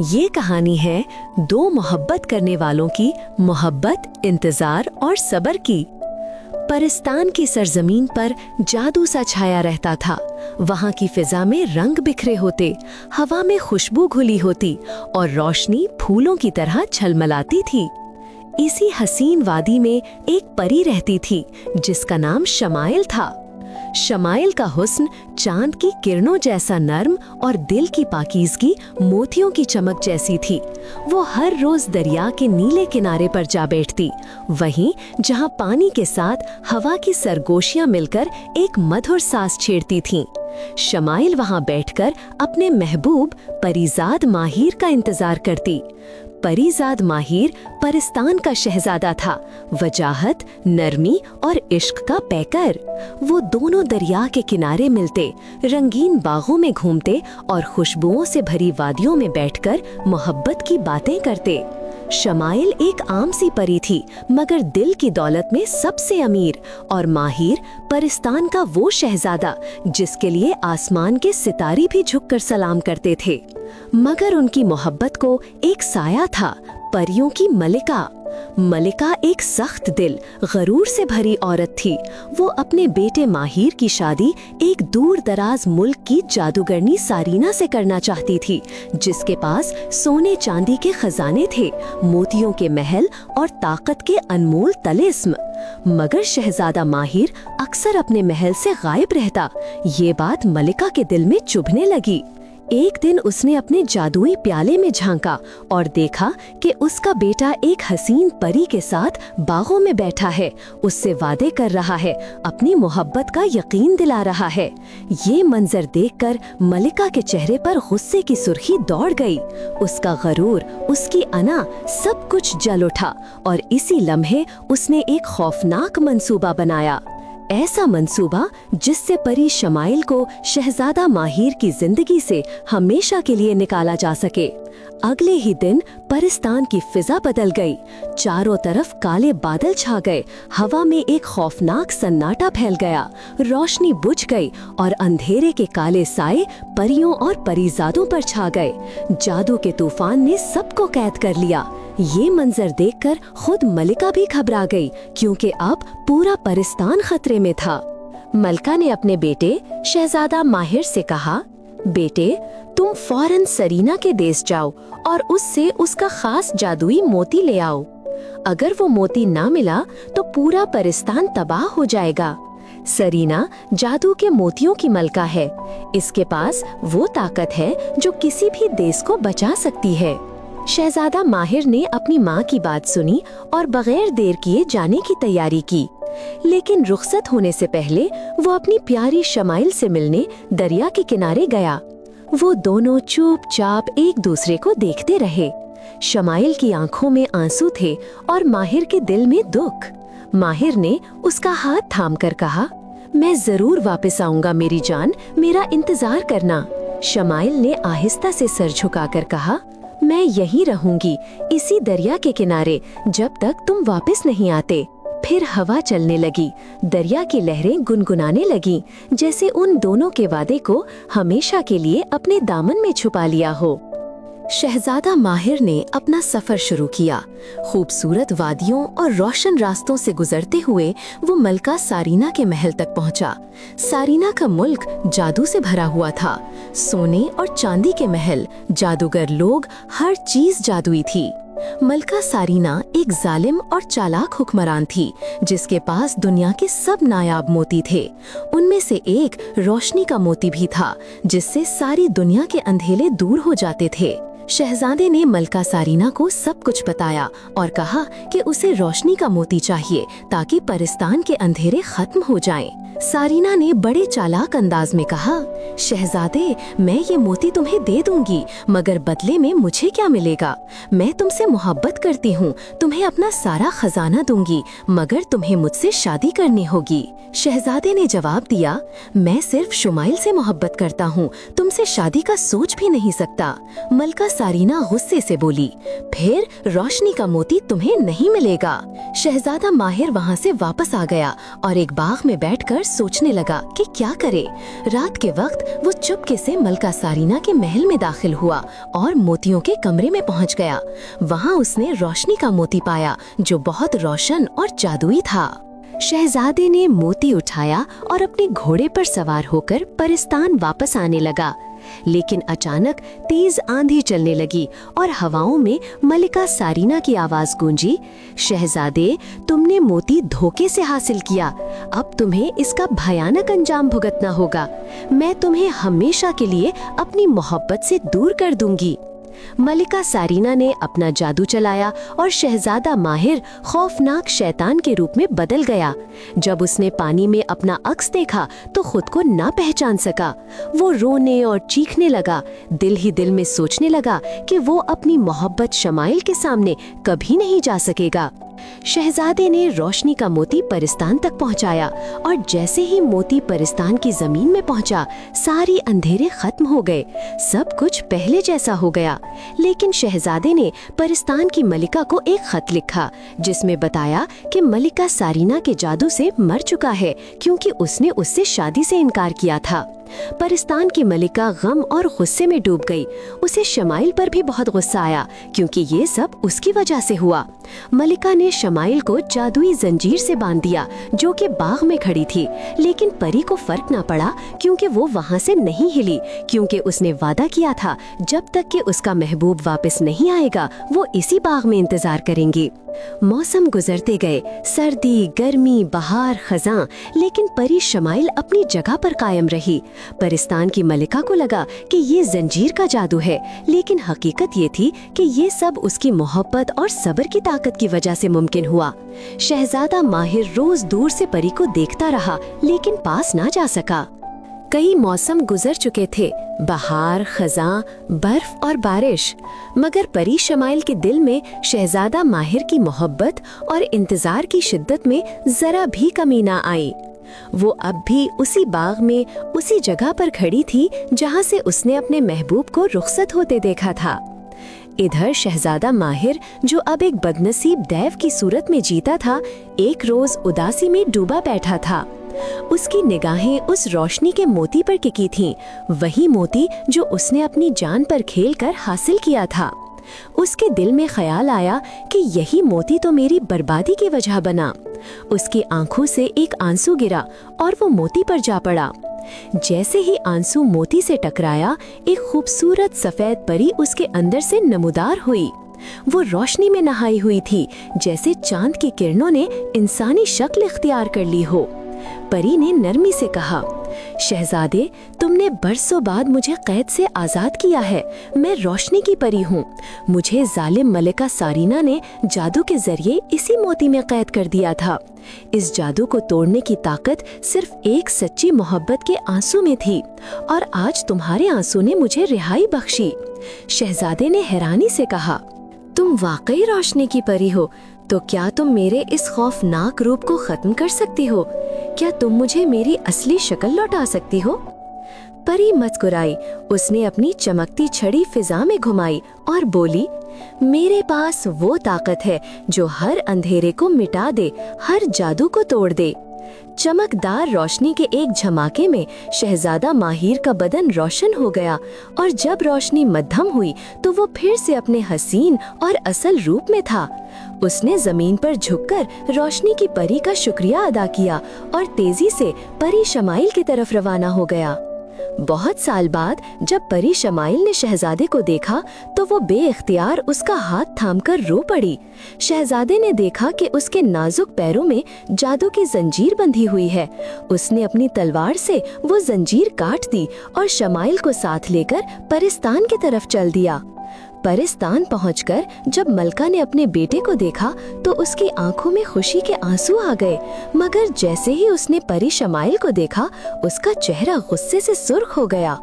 ये कहानी है दो मोहब्बत करने वालों की, मोहब्बत, इंतजार और सब्र की। परिस्तान की सरजमीन पर जादू सा छाया रहता था। वहाँ की फिजा में रंग बिखरे होते, हवा में खुशबू घुली होती और रोशनी फूलों की तरह छलमलाती थी। इसी हसीन वादी में एक परी रहती थी जिसका नाम शमाइल था। शमाइल का हुस्न चांद की किरणों जैसा नर्म और दिल की पाकीज़गी मोतियों की चमक जैसी थी। वो हर रोज दरिया के नीले किनारे पर जा बैठती, वहीं जहां पानी के साथ हवा की सरगोशियां मिलकर एक मधुर सांस छेड़ती थीं। शमाइल वहां बैठकर अपने महबूब परीजाद माहिर का इंतजार करती। परीजाद माहिर परिस्तान का शहजादा था, वजाहत, नरमी और इश्क का पैकर। वो दोनों दरिया के किनारे मिलते, रंगीन बागों में घूमते और खुशबुओं से भरी वादियों में बैठकर मोहब्बत की बातें करते। शमाइल एक आम सी परी थी, मगर दिल की दौलत में सबसे अमीर, और माहिर परिस्तान का वो शहजादा जिसके लिए आसमान के सितारे भी झुककर सलाम करते थे। मगर उनकी मोहब्बत को एक साया था, परियों की मलिका। मलिका एक सख्त दिल, गरूर से भरी औरत थी। वो अपने बेटे माहिर की शादी एक दूर दराज मुल्क की जादूगरनी सारीना से करना चाहती थी, जिसके पास सोने चांदी के खजाने थे, मोतियों के महल और ताकत के अनमोल तलिस्म। मगर शहजादा माहिर अक्सर अपने महल से गायब रहता। ये बात मलिका के दिल में चुभने लगी। एक दिन उसने अपने जादुई प्याले में झांका और देखा कि उसका बेटा एक हसीन परी के साथ बागों में बैठा है, उससे वादे कर रहा है, अपनी मोहब्बत का यकीन दिला रहा है। ये मंजर देखकर मलिका के चेहरे पर गुस्से की सुर्खी दौड़ गई। उसका गरूर, उसकी अना, सब कुछ जल उठा और इसी लम्हे उसने एक खौफनाक मंसूबा बनाया। ऐसा मंसूबा जिससे परी शमाइल को शहजादा माहिर की जिंदगी से हमेशा के लिए निकाला जा सके। अगले ही दिन परिस्तान की फिजा बदल गई। चारों तरफ काले बादल छा गए, हवा में एक खौफनाक सन्नाटा फैल गया, रोशनी बुझ गई और अंधेरे के काले साए परियों और परीजादों पर छा गए। जादू के तूफान ने सबको कैद कर लिया। ये मंजर देखकर खुद मलिका भी घबरा गई, क्योंकि अब पूरा परिस्तान खतरे में था। मलिका ने अपने बेटे शहजादा माहिर से कहा, बेटे, तुम फौरन सरीना के देश जाओ और उससे उसका खास जादुई मोती ले आओ। अगर वो मोती ना मिला तो पूरा परिस्तान तबाह हो जाएगा। सरीना जादू के मोतियों की मलका है। इसके पास वो ताकत है जो किसी भी देश को बचा सकती है। शहजादा माहिर ने अपनी माँ की बात सुनी और बगैर देर किए जाने की तैयारी की। लेकिन रुखसत होने से पहले वो अपनी प्यारी शमाइल से मिलने दरिया के किनारे गया। वो दोनों चुपचाप एक दूसरे को देखते रहे। शमाइल की आंखों में आंसू थे और माहिर के दिल में दुख। माहिर ने उसका हाथ थामकर कहा, मैं जरूर वापस आऊंगा मेरी जान, मेरा इंतजार करना। शमाइल ने आहिस्ता से सर झुकाकर कहा, मैं यहीं रहूंगी, इसी दरिया के किनारे, जब तक तुम वापस नहीं आते। फिर हवा चलने लगी, दरिया की लहरें गुनगुनाने लगीं, जैसे उन दोनों के वादे को हमेशा के लिए अपने दामन में छुपा लिया हो। शहजादा माहिर ने अपना सफर शुरू किया। खूबसूरत वादियों और रोशन रास्तों से गुजरते हुए वो मलका सारीना के महल तक पहुंचा। सारीना का मुल्क जादू से भरा हुआ था। सोने और चांदी के महल, जादूगर लोग, हर चीज जादुई थी। मलका सारीना एक जालिम और चालाक हुक्मरान थी, जिसके पास दुनिया के सब नायाब मोती थे। उनमें से एक रोशनी का मोती भी था, जिससे सारी दुनिया के अंधेरे दूर हो जाते थे। शहजादे ने मलका सारीना को सब कुछ बताया और कहा कि उसे रोशनी का मोती चाहिए ताकि परिस्तान के अंधेरे खत्म हो जाएं। सारीना ने बड़े चालाक अंदाज में कहा, शहजादे, मैं ये मोती तुम्हें दे दूंगी, मगर बदले में मुझे क्या मिलेगा? मैं तुमसे मोहब्बत करती हूँ, तुम्हें अपना सारा खजाना दूंगी, मगर तुम्हें मुझसे शादी करनी होगी। शहजादे ने जवाब दिया, मैं सिर्फ शुमाइल से मोहब्बत करता हूँ, तुमसे शादी का सोच भी नहीं सकता। मलका सारीना गुस्से से बोली, फिर रोशनी का मोती तुम्हें नहीं मिलेगा। शहजादा माहिर वहाँ से वापस आ गया और एक बाग में बैठकर सोचने लगा कि क्या करे। रात के वक्त वो चुपके से मलका सारीना के महल में दाखिल हुआ और मोतियों के कमरे में पहुँच गया। वहाँ उसने रोशनी का मोती पाया जो बहुत रोशन और जादुई था। शहजादे ने मोती उठाया और अपने घोड़े पर सवार होकर परिस्तान वापस आने लगा, लेकिन अचानक तेज आंधी चलने लगी और हवाओं में मलिका सारीना की आवाज गूंजी, शहजादे, तुमने मोती धोखे से हासिल किया, अब तुम्हें इसका भयानक अंजाम भुगतना होगा। मैं तुम्हें हमेशा के लिए अपनी मोहब्बत से दूर कर दूंगी। मलिका सारीना ने अपना जादू चलाया और शहजादा माहिर खौफनाक शैतान के रूप में बदल गया। जब उसने पानी में अपना अक्स देखा तो खुद को ना पहचान सका। वो रोने और चीखने लगा, दिल ही दिल में सोचने लगा कि वो अपनी मोहब्बत शमाइल के सामने कभी नहीं जा सकेगा। शहजादे ने रोशनी का मोती परिस्तान तक पहुंचाया और जैसे ही मोती परिस्तान की जमीन में पहुंचा, सारी अंधेरे खत्म हो गए, सब कुछ पहले जैसा हो गया। लेकिन शहजादे ने परिस्तान की मलिका को एक खत लिखा जिसमें बताया कि मलिका सारीना के जादू से मर चुका है क्योंकि उसने उससे शादी से इनकार किया था। परिस्तान की मलिका गम और गुस्से में डूब गई। उसे शमाइल पर भी बहुत गुस्सा आया क्योंकि ये सब उसकी वजह से हुआ। मलिका ने शमाइल को जादुई जंजीर से बांध दिया जो कि बाग में खड़ी थी, लेकिन परी को फर्क ना पड़ा क्योंकि वो वहाँ से नहीं हिली, क्योंकि उसने वादा किया था जब तक कि उसका महबूब वापस नहीं आएगा वो इसी बाग में इंतजार करेंगी। मौसम गुजरते गए, सर्दी, गर्मी, बहार, खजां, लेकिन परी शमाइल अपनी जगह पर कायम रही। परिस्तान की मलिका को लगा कि ये जंजीर का जादू है, लेकिन हकीकत ये थी कि ये सब उसकी मोहब्बत और सब्र की ताकत की वजह से मुमकिन हुआ। शहजादा माहिर रोज दूर से परी को देखता रहा, लेकिन पास ना जा सका। कई मौसम गुजर चुके थे, बहार, खजां, बर्फ और बारिश, मगर परी शमाइल के दिल में शहजादा माहिर की मोहब्बत और इंतजार की शिद्दत में जरा भी कमी ना आई। वो अब भी उसी बाग में उसी जगह पर खड़ी थी जहाँ से उसने अपने महबूब को रुखसत होते देखा था। इधर शहजादा माहिर, जो अब एक बदनसीब दैव की सूरत में जीता था, एक रोज उदासी में डूबा बैठा था। उसकी निगाहें उस रोशनी के मोती पर टिकी थीं, वही मोती जो उसने अपनी जान पर खेलकर हासिल किया था। उसके दिल में ख्याल आया कि यही मोती तो मेरी बर्बादी की वजह बना। उसकी आंखों से एक आंसू गिरा और वो मोती पर जा पड़ा। जैसे ही आंसू मोती से टकराया, एक खूबसूरत सफेद परी उसके अंदर से नमूदार हुई। वो रोशनी में नहाई हुई थी, जैसे चांद की किरणों ने इंसानी शक्ल इख्तियार कर ली हो। परी ने नरमी से कहा, शहजादे, तुमने बरसों बाद मुझे कैद से आजाद किया है। मैं रोशनी की परी हूँ। मुझे जालिम मलिका सारीना ने जादू के जरिए इसी मोती में कैद कर दिया था। इस जादू को तोड़ने की ताकत सिर्फ एक सच्ची मोहब्बत के आंसू में थी, और आज तुम्हारे आंसू ने मुझे रिहाई बख्शी। शहजादे ने हैरानी से कहा, तुम वाकई रोशनी की परी हो, तो क्या तुम मेरे इस खौफनाक रूप को खत्म कर सकती हो? क्या तुम मुझे मेरी असली शक्ल लौटा सकती हो? परी मुस्कुराई। उसने अपनी चमकती छड़ी फिजा में घुमाई और बोली, मेरे पास वो ताकत है जो हर अंधेरे को मिटा दे, हर जादू को तोड़ दे। चमकदार रोशनी के एक झमाके में शहजादा माहिर का बदन रोशन हो गया, और जब रोशनी मध्यम हुई तो वो फिर से अपने हसीन और असल रूप में था। उसने जमीन पर झुककर रोशनी की परी का शुक्रिया अदा किया और तेजी से परी शमाइल की तरफ रवाना हो गया। बहुत साल बाद जब परी शमाइल ने शहजादे को देखा तो वो बेइख्तियार उसका हाथ थामकर रो पड़ी। शहजादे ने देखा कि उसके नाजुक पैरों में जादू की जंजीर बंधी हुई है। उसने अपनी तलवार से वो जंजीर काट दी और शमाइल को साथ लेकर परिस्तान की तरफ चल दिया। परिस्तान पहुंचकर जब मलका ने अपने बेटे को देखा तो उसकी आंखों में खुशी के आंसू आ गए, मगर जैसे ही उसने परी शमाइल को देखा उसका चेहरा गुस्से से सुर्ख हो गया।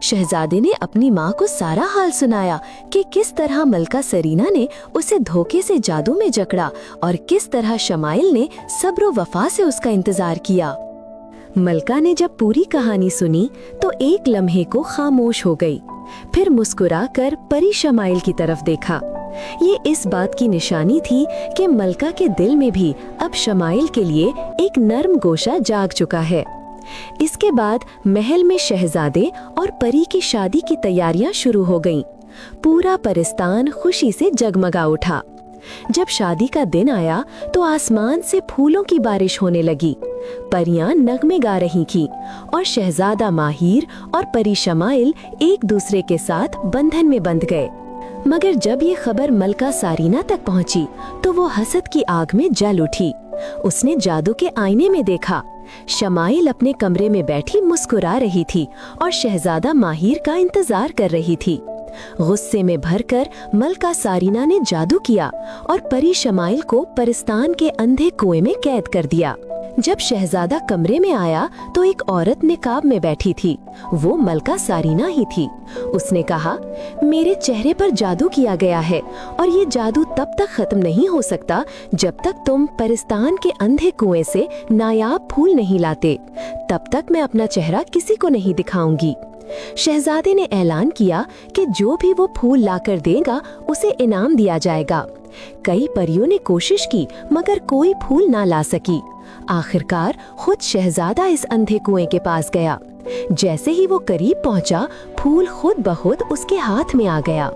शहजादे ने अपनी माँ को सारा हाल सुनाया कि किस तरह मलका सरीना ने उसे धोखे से जादू में जकड़ा और किस तरह शमाइल ने सब्र वफा से उसका इंतजार किया। मलका ने जब पूरी कहानी सुनी तो एक लम्हे को खामोश हो गई। फिर मुस्कुराकर परी शमाइल की तरफ देखा। ये इस बात की निशानी थी कि मलका के दिल में भी अब शमाइल के लिए एक नर्म गोशा जाग चुका है। इसके बाद महल में शहजादे और परी की शादी की तैयारियां शुरू हो गईं। पूरा परिस्तान खुशी से जगमगा उठा। जब शादी का दिन आया तो आसमान से फूलों की बारिश होने लगी। परियां नगमे गा रही थीं और शहजादा माहिर और परी शमाइल एक दूसरे के साथ बंधन में बंध गए। मगर जब ये खबर मलका सारीना तक पहुंची तो वो हसद की आग में जल उठी। उसने जादू के आईने में देखा। शमाइल अपने कमरे में बैठी मुस्कुरा रही थी और शहजादा माहिर का इंतजार कर रही थी। गुस्से में भरकर मलका सारीना ने जादू किया और परी शमाइल को परिस्तान के अंधे कुएं में कैद कर दिया। जब शहजादा कमरे में आया तो एक औरत निकाब में बैठी थी। वो मलका सारीना ही थी। उसने कहा, मेरे चेहरे पर जादू किया गया है और ये जादू तब तक खत्म नहीं हो सकता जब तक तुम परिस्तान के अंधे कुएं से नायाब फूल नहीं लाते। तब तक मैं अपना चेहरा किसी को नहीं दिखाऊंगी। शहजादे ने ऐलान किया कि जो भी वो फूल लाकर देगा उसे इनाम दिया जाएगा। कई परियों ने कोशिश की मगर कोई फूल ना ला सकी। आखिरकार खुद शहजादा इस अंधे कुएं के पास गया। जैसे ही वो करीब पहुंचा, फूल खुद ब खुद उसके हाथ में आ गया।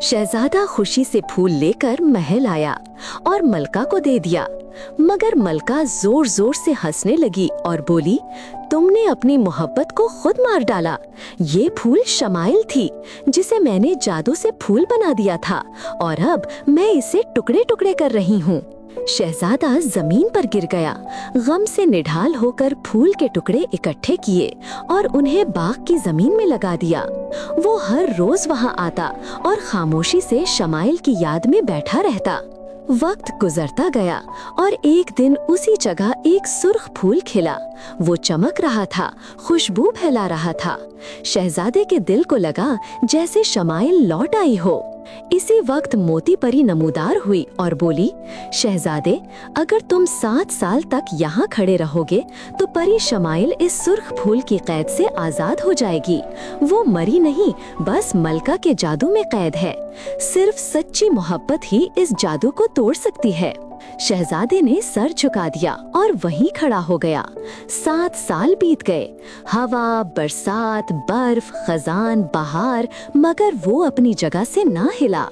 शहजादा खुशी से फूल लेकर महल आया और मलका को दे दिया। मगर मलका जोर जोर से हंसने लगी और बोली, तुमने अपनी मोहब्बत को खुद मार डाला। ये फूल शमाइल थी जिसे मैंने जादू से फूल बना दिया था और अब मैं इसे टुकड़े टुकड़े कर रही हूँ। शहजादा जमीन पर गिर गया। गम से निढाल होकर फूल के टुकड़े इकट्ठे किए और उन्हें बाग की जमीन में लगा दिया। वो हर रोज वहाँ आता और खामोशी से शमाइल की याद में बैठा रहता। वक्त गुजरता गया और एक दिन उसी जगह एक सुर्ख फूल खिला। वो चमक रहा था, खुशबू फैला रहा था। शहजादे के दिल को लगा जैसे शमाइल लौट आई हो। इसी वक्त मोती परी नमूदार हुई और बोली, शहजादे, अगर तुम 7 साल तक यहाँ खड़े रहोगे तो परी शमाइल इस सुर्ख फूल की कैद से आजाद हो जाएगी। वो मरी नहीं, बस मलका के जादू में कैद है। सिर्फ सच्ची मोहब्बत ही इस जादू को तोड़ सकती है। शहजादे ने सर झुका दिया और वहीं खड़ा हो गया। 7 साल बीत गए। हवा, बरसात, बर्फ, खजान, बहार, मगर वो अपनी जगह से ना हिला।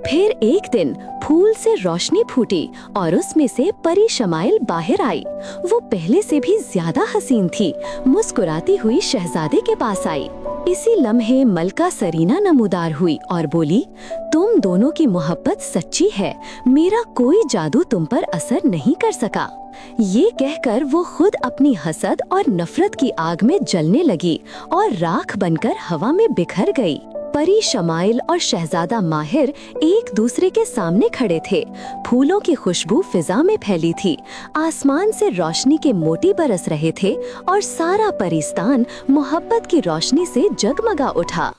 फिर एक दिन फूल से रोशनी फूटी और उसमें से परी शमाइल बाहर आई। वो पहले से भी ज्यादा हसीन थी। मुस्कुराती हुई शहजादे के पास आई। इसी लम्हे मलका सरीना नमूदार हुई और बोली, तुम दोनों की मोहब्बत सच्ची है। मेरा कोई जादू तुम पर असर नहीं कर सका। ये कहकर वो खुद अपनी हसद और नफरत की आग में जलने लगी और राख बनकर हवा में बिखर गई। परी शमाइल और शहजादा माहिर एक दूसरे के सामने खड़े थे। फूलों की खुशबू फिजा में फैली थी। आसमान से रोशनी के मोती बरस रहे थे और सारा परिस्तान मोहब्बत की रोशनी से जगमगा उठा।